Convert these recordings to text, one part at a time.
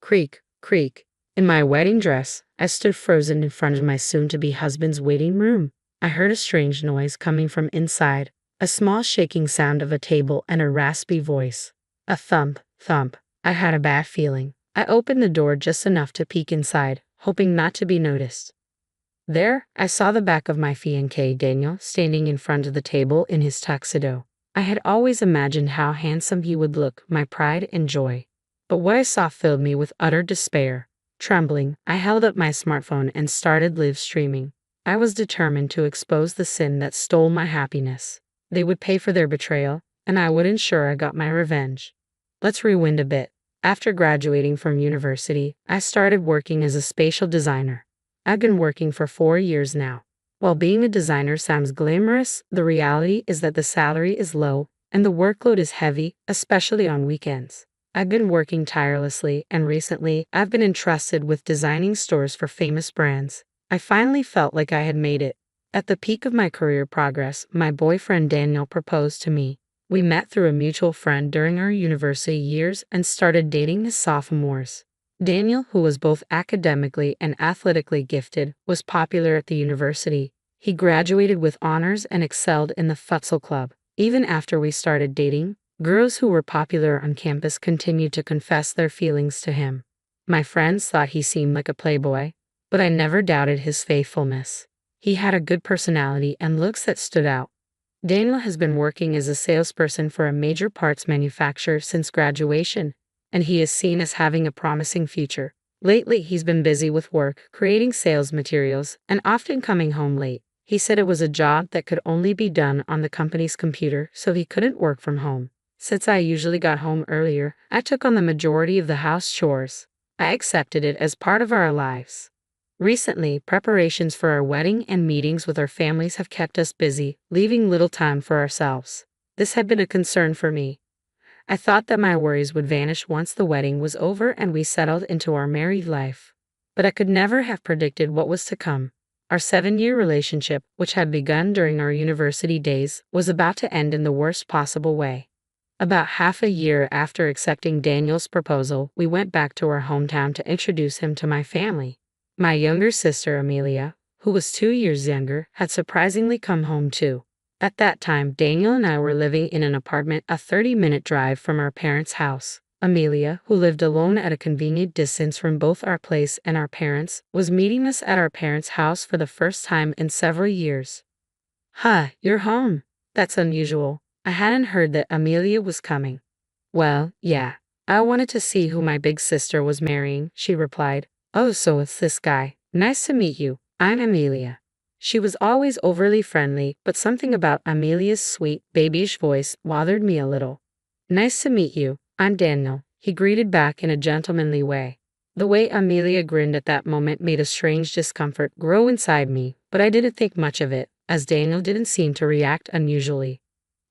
Creak, creak. In my wedding dress, I stood frozen in front of my soon-to-be husband's waiting room. I heard a strange noise coming from inside, a small shaking sound of a table and a raspy voice. A thump, thump. I had a bad feeling. I opened the door just enough to peek inside, hoping not to be noticed. There, I saw the back of my fiancé Daniel standing in front of the table in his tuxedo. I had always imagined how handsome he would look, my pride and joy. But what I saw filled me with utter despair. Trembling, I held up my smartphone and started live streaming. I was determined to expose the sin that stole my happiness. They would pay for their betrayal, and I would ensure I got my revenge. Let's rewind a bit. After graduating from university, I started working as a spatial designer. I've been working for 4 years now. While being a designer sounds glamorous, the reality is that the salary is low and the workload is heavy, especially on weekends. I've been working tirelessly, and recently, I've been entrusted with designing stores for famous brands. I finally felt like I had made it. At the peak of my career progress, my boyfriend Daniel proposed to me. We met through a mutual friend during our university years and started dating as sophomores. Daniel, who was both academically and athletically gifted, was popular at the university. He graduated with honors and excelled in the futsal club. Even after we started dating, girls who were popular on campus continued to confess their feelings to him. My friends thought he seemed like a playboy, but I never doubted his faithfulness. He had a good personality and looks that stood out. Daniel has been working as a salesperson for a major parts manufacturer since graduation, and he is seen as having a promising future. Lately, he's been busy with work, creating sales materials, and often coming home late. He said it was a job that could only be done on the company's computer, so he couldn't work from home. Since I usually got home earlier, I took on the majority of the house chores. I accepted it as part of our lives. Recently, preparations for our wedding and meetings with our families have kept us busy, leaving little time for ourselves. This had been a concern for me. I thought that my worries would vanish once the wedding was over and we settled into our married life. But I could never have predicted what was to come. Our 7-year relationship, which had begun during our university days, was about to end in the worst possible way. About half a year after accepting Daniel's proposal, we went back to our hometown to introduce him to my family. My younger sister, Amelia, who was 2 years younger, had surprisingly come home too. At that time, Daniel and I were living in an apartment a 30-minute drive from our parents' house. Amelia, who lived alone at a convenient distance from both our place and our parents', was meeting us at our parents' house for the first time in several years. "Huh, you're home. That's unusual. I hadn't heard that Amelia was coming." "Well, yeah. I wanted to see who my big sister was marrying," she replied. "Oh, so it's this guy. Nice to meet you. I'm Amelia." She was always overly friendly, but something about Amelia's sweet, babyish voice bothered me a little. "Nice to meet you. I'm Daniel," he greeted back in a gentlemanly way. The way Amelia grinned at that moment made a strange discomfort grow inside me, but I didn't think much of it, as Daniel didn't seem to react unusually.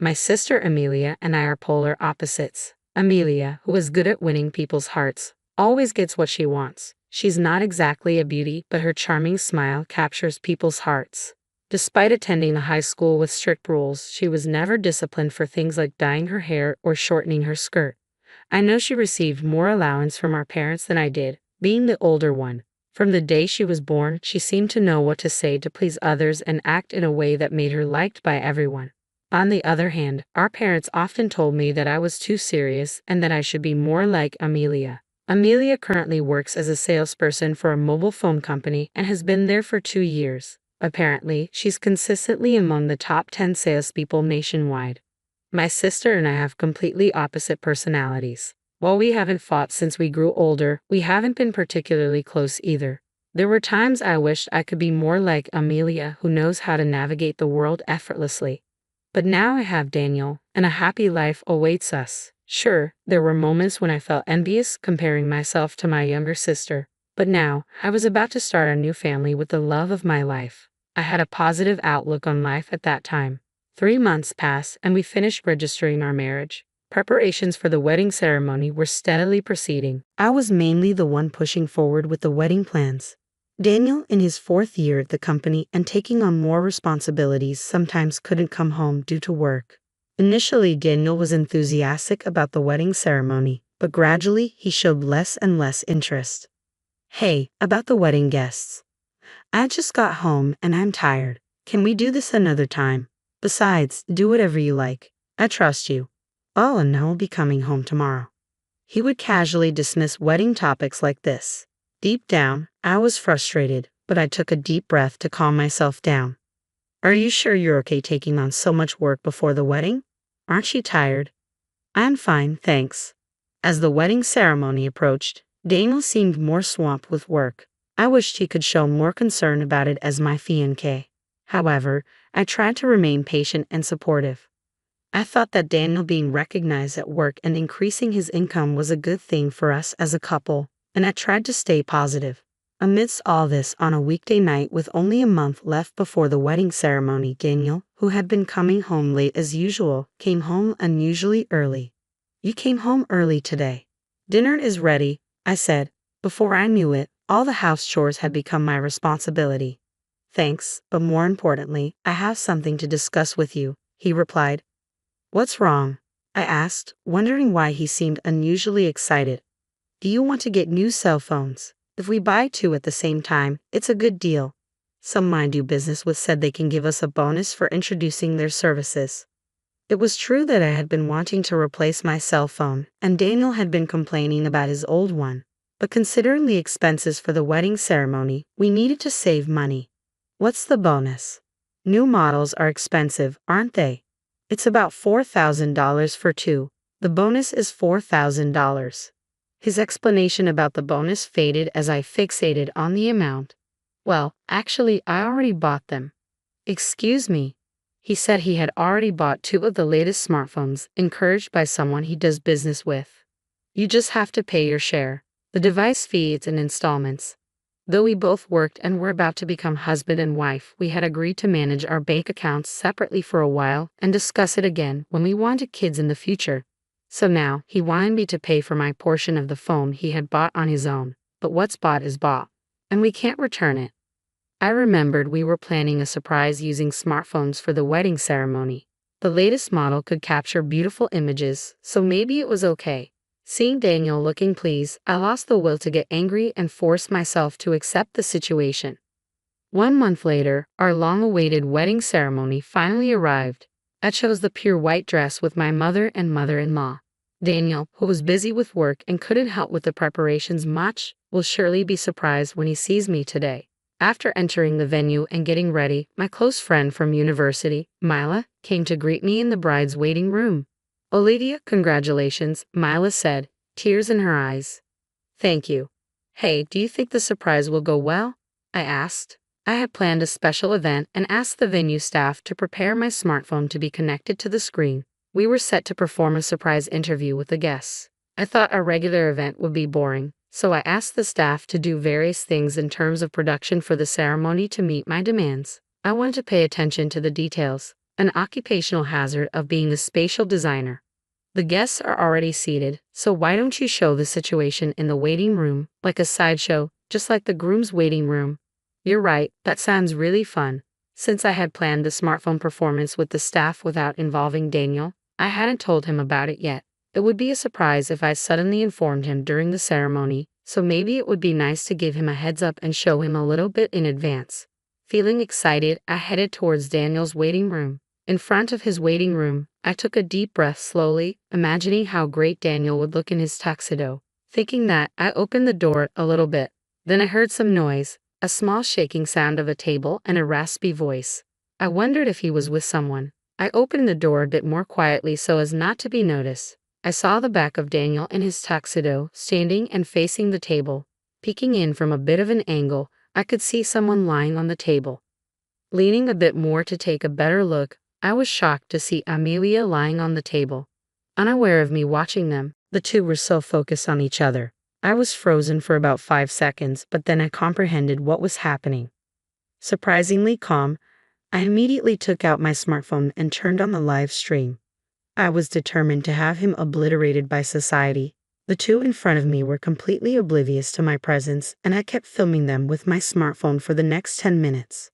My sister Amelia and I are polar opposites. Amelia, who is good at winning people's hearts, always gets what she wants. She's not exactly a beauty, but her charming smile captures people's hearts. Despite attending a high school with strict rules, she was never disciplined for things like dyeing her hair or shortening her skirt. I know she received more allowance from our parents than I did, being the older one. From the day she was born, she seemed to know what to say to please others and act in a way that made her liked by everyone. On the other hand, our parents often told me that I was too serious and that I should be more like Amelia. Amelia currently works as a salesperson for a mobile phone company and has been there for 2 years. Apparently, she's consistently among the top 10 salespeople nationwide. My sister and I have completely opposite personalities. While we haven't fought since we grew older, we haven't been particularly close either. There were times I wished I could be more like Amelia, who knows how to navigate the world effortlessly. But now I have Daniel, and a happy life awaits us. Sure, there were moments when I felt envious comparing myself to my younger sister, but now, I was about to start a new family with the love of my life. I had a positive outlook on life at that time. 3 months passed and we finished registering our marriage. Preparations for the wedding ceremony were steadily proceeding. I was mainly the one pushing forward with the wedding plans. Daniel, in his 4th year at the company and taking on more responsibilities, sometimes couldn't come home due to work. Initially, Daniel was enthusiastic about the wedding ceremony, but gradually he showed less and less interest. Hey, about the wedding guests. I just got home and I'm tired. Can we do this another time? Besides, do whatever you like. I trust you. Oh, and I'll be coming home tomorrow. He would casually dismiss wedding topics like this. Deep down, I was frustrated, but I took a deep breath to calm myself down. Are you sure you're okay taking on so much work before the wedding? Aren't you tired? I'm fine, thanks. As the wedding ceremony approached, Daniel seemed more swamped with work. I wished he could show more concern about it as my fiancé. However, I tried to remain patient and supportive. I thought that Daniel being recognized at work and increasing his income was a good thing for us as a couple, and I tried to stay positive. Amidst all this, on a weekday night with only a month left before the wedding ceremony, Daniel, who had been coming home late as usual, came home unusually early. You came home early today. Dinner is ready, I said. Before I knew it, all the house chores had become my responsibility. Thanks, but more importantly, I have something to discuss with you, he replied. What's wrong? I asked, wondering why he seemed unusually excited. Do you want to get new cell phones? If we buy two at the same time, it's a good deal. Some I do business with said they can give us a bonus for introducing their services. It was true that I had been wanting to replace my cell phone, and Daniel had been complaining about his old one. But considering the expenses for the wedding ceremony, we needed to save money. What's the bonus? New models are expensive, aren't they? It's about $4,000 for two. The bonus is $4,000. His explanation about the bonus faded as I fixated on the amount. Well, actually, I already bought them. Excuse me. He said he had already bought two of the latest smartphones, encouraged by someone he does business with. You just have to pay your share. The device fee is in installments. Though we both worked and were about to become husband and wife, we had agreed to manage our bank accounts separately for a while and discuss it again when we wanted kids in the future. So now, he wanted me to pay for my portion of the phone he had bought on his own, but what's bought is bought, and we can't return it. I remembered we were planning a surprise using smartphones for the wedding ceremony. The latest model could capture beautiful images, so maybe it was okay. Seeing Daniel looking pleased, I lost the will to get angry and forced myself to accept the situation. 1 month later, our long-awaited wedding ceremony finally arrived. I chose the pure white dress with my mother and mother-in-law. Daniel, who was busy with work and couldn't help with the preparations much, will surely be surprised when he sees me today. After entering the venue and getting ready, my close friend from university, Mila, came to greet me in the bride's waiting room. Olivia, congratulations, Mila said, tears in her eyes. Thank you. Hey, do you think the surprise will go well? I asked. I had planned a special event and asked the venue staff to prepare my smartphone to be connected to the screen. We were set to perform a surprise interview with the guests. I thought a regular event would be boring, so I asked the staff to do various things in terms of production for the ceremony to meet my demands. I wanted to pay attention to the details, an occupational hazard of being a spatial designer. The guests are already seated, so why don't you show the situation in the waiting room, like a sideshow, just like the groom's waiting room? You're right, that sounds really fun. Since I had planned the smartphone performance with the staff without involving Daniel, I hadn't told him about it yet. It would be a surprise if I suddenly informed him during the ceremony, so maybe it would be nice to give him a heads up and show him a little bit in advance. Feeling excited, I headed towards Daniel's waiting room. In front of his waiting room, I took a deep breath slowly, imagining how great Daniel would look in his tuxedo. Thinking that, I opened the door a little bit. Then I heard some noise, a small shaking sound of a table and a raspy voice. I wondered if he was with someone. I opened the door a bit more quietly so as not to be noticed. I saw the back of Daniel in his tuxedo, standing and facing the table. Peeking in from a bit of an angle, I could see someone lying on the table. Leaning a bit more to take a better look, I was shocked to see Amelia lying on the table. Unaware of me watching them, the two were so focused on each other. I was frozen for about 5 seconds, but then I comprehended what was happening. Surprisingly calm, I immediately took out my smartphone and turned on the live stream. I was determined to have him obliterated by society. The two in front of me were completely oblivious to my presence, and I kept filming them with my smartphone for the next 10 minutes.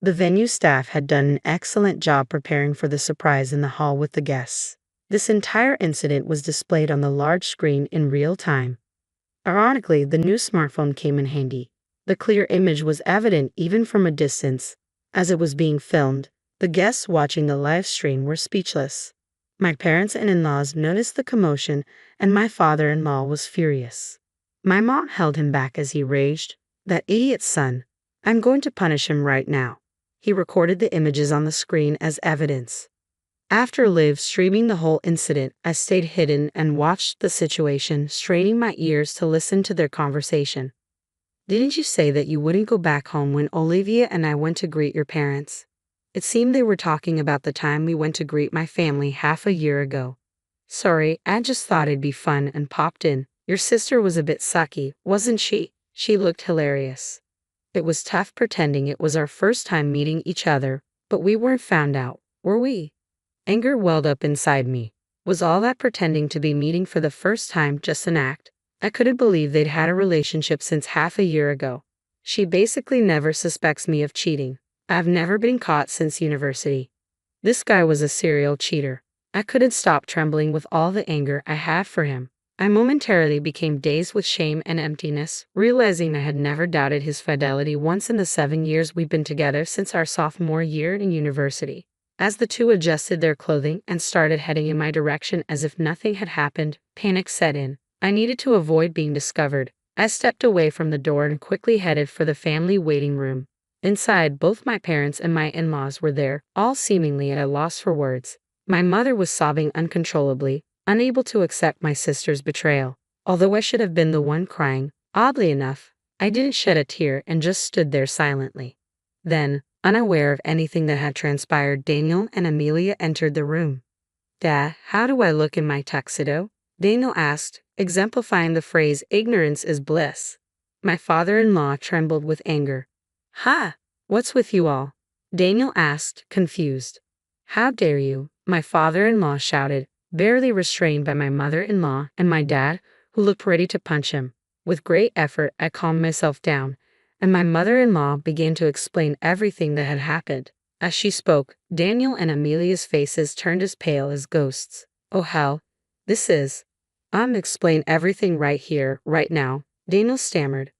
The venue staff had done an excellent job preparing for the surprise in the hall with the guests. This entire incident was displayed on the large screen in real time. Ironically, the new smartphone came in handy. The clear image was evident even from a distance. As it was being filmed, the guests watching the live stream were speechless. My parents and in-laws noticed the commotion, and my father-in-law was furious. My mom held him back as he raged, "That idiot son. I'm going to punish him right now." He recorded the images on the screen as evidence. After live streaming the whole incident, I stayed hidden and watched the situation, straining my ears to listen to their conversation. "Didn't you say that you wouldn't go back home when Olivia and I went to greet your parents?" It seemed they were talking about the time we went to greet my family half a year ago. "Sorry, I just thought it'd be fun and popped in. Your sister was a bit sucky, wasn't she?" She looked hilarious. It was tough pretending it was our first time meeting each other, but we weren't found out, were we? Anger welled up inside me. Was all that pretending to be meeting for the first time just an act? I couldn't believe they'd had a relationship since half a year ago. She basically never suspects me of cheating. I've never been caught since university. This guy was a serial cheater. I couldn't stop trembling with all the anger I had for him. I momentarily became dazed with shame and emptiness, realizing I had never doubted his fidelity once in the 7 years we've been together since our sophomore year in university. As the two adjusted their clothing and started heading in my direction as if nothing had happened, panic set in. I needed to avoid being discovered. I stepped away from the door and quickly headed for the family waiting room. Inside, both my parents and my in-laws were there, all seemingly at a loss for words. My mother was sobbing uncontrollably, unable to accept my sister's betrayal. Although I should have been the one crying, oddly enough, I didn't shed a tear and just stood there silently. Then, unaware of anything that had transpired, Daniel and Amelia entered the room. "Dad, how do I look in my tuxedo?" Daniel asked, exemplifying the phrase "ignorance is bliss." My father-in-law trembled with anger. "Ha! What's with you all?" Daniel asked, confused. "How dare you?" my father-in-law shouted, barely restrained by my mother-in-law and my dad, who looked ready to punch him. With great effort, I calmed myself down, and my mother-in-law began to explain everything that had happened. As she spoke, Daniel and Amelia's faces turned as pale as ghosts. "Oh hell, this is... explain everything right here, right now," Daniel stammered.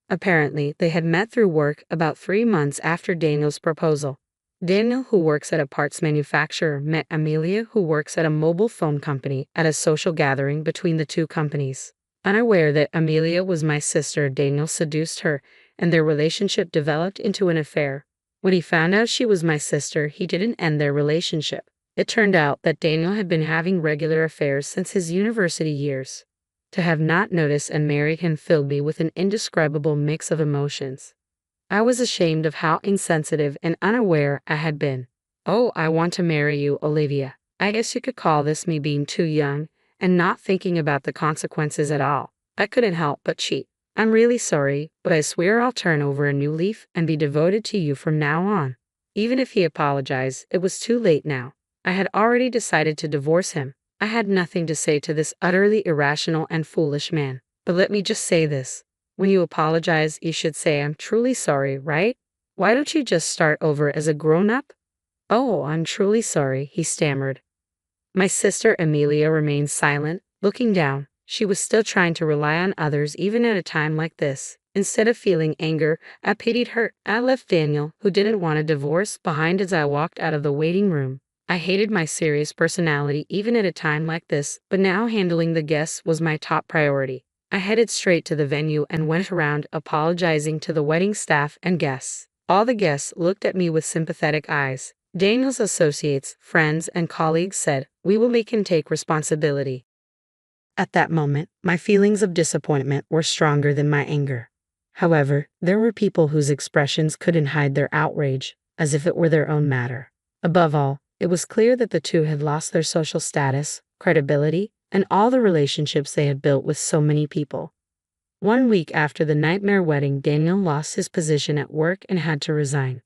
Apparently, they had met through work about 3 months after Daniel's proposal. Daniel, who works at a parts manufacturer, met Amelia, who works at a mobile phone company, at a social gathering between the two companies. Unaware that Amelia was my sister, Daniel seduced her, and their relationship developed into an affair. When he found out she was my sister, he didn't end their relationship. It turned out that Daniel had been having regular affairs since his university years. To have not noticed and married him filled me with an indescribable mix of emotions. I was ashamed of how insensitive and unaware I had been. "Oh, I want to marry you, Olivia. I guess you could call this me being too young and not thinking about the consequences at all. I couldn't help but cheat. I'm really sorry, but I swear I'll turn over a new leaf and be devoted to you from now on." Even if he apologized, it was too late now. I had already decided to divorce him. I had nothing to say to this utterly irrational and foolish man. But let me just say this. When you apologize, you should say, "I'm truly sorry," right? Why don't you just start over as a grown-up? "Oh, I'm truly sorry," he stammered. My sister Amelia remained silent, looking down. She was still trying to rely on others even at a time like this. Instead of feeling anger, I pitied her. I left Daniel, who didn't want a divorce, behind as I walked out of the waiting room. I hated my serious personality even at a time like this, but now handling the guests was my top priority. I headed straight to the venue and went around apologizing to the wedding staff and guests. All the guests looked at me with sympathetic eyes. Daniel's associates, friends, and colleagues said, "We will make him take responsibility." At that moment, my feelings of disappointment were stronger than my anger. However, there were people whose expressions couldn't hide their outrage, as if it were their own matter. Above all, it was clear that the two had lost their social status, credibility, and all the relationships they had built with so many people. 1 week after the nightmare wedding, Daniel lost his position at work and had to resign.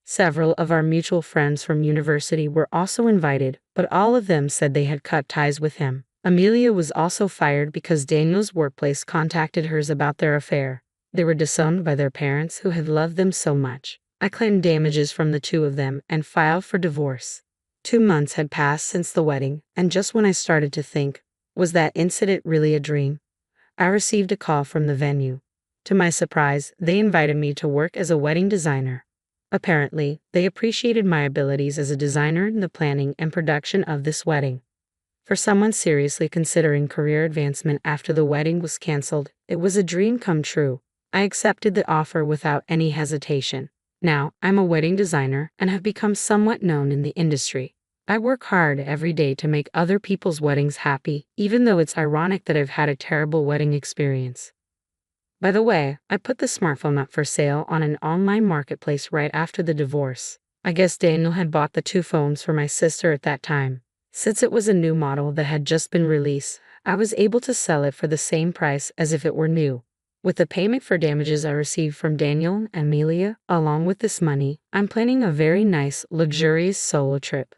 Several of our mutual friends from university were also invited, but all of them said they had cut ties with him. Amelia was also fired because Daniel's workplace contacted hers about their affair. They were disowned by their parents who had loved them so much. I claimed damages from the two of them and filed for divorce. 2 months had passed since the wedding, and just when I started to think, was that incident really a dream? I received a call from the venue. To my surprise, they invited me to work as a wedding designer. Apparently, they appreciated my abilities as a designer in the planning and production of this wedding. For someone seriously considering career advancement after the wedding was canceled, it was a dream come true. I accepted the offer without any hesitation. Now, I'm a wedding designer and have become somewhat known in the industry. I work hard every day to make other people's weddings happy, even though it's ironic that I've had a terrible wedding experience. By the way, I put the smartphone up for sale on an online marketplace right after the divorce. I guess Daniel had bought the two phones for my sister at that time. Since it was a new model that had just been released, I was able to sell it for the same price as if it were new. With the payment for damages I received from Daniel and Amelia, along with this money, I'm planning a very nice, luxurious solo trip.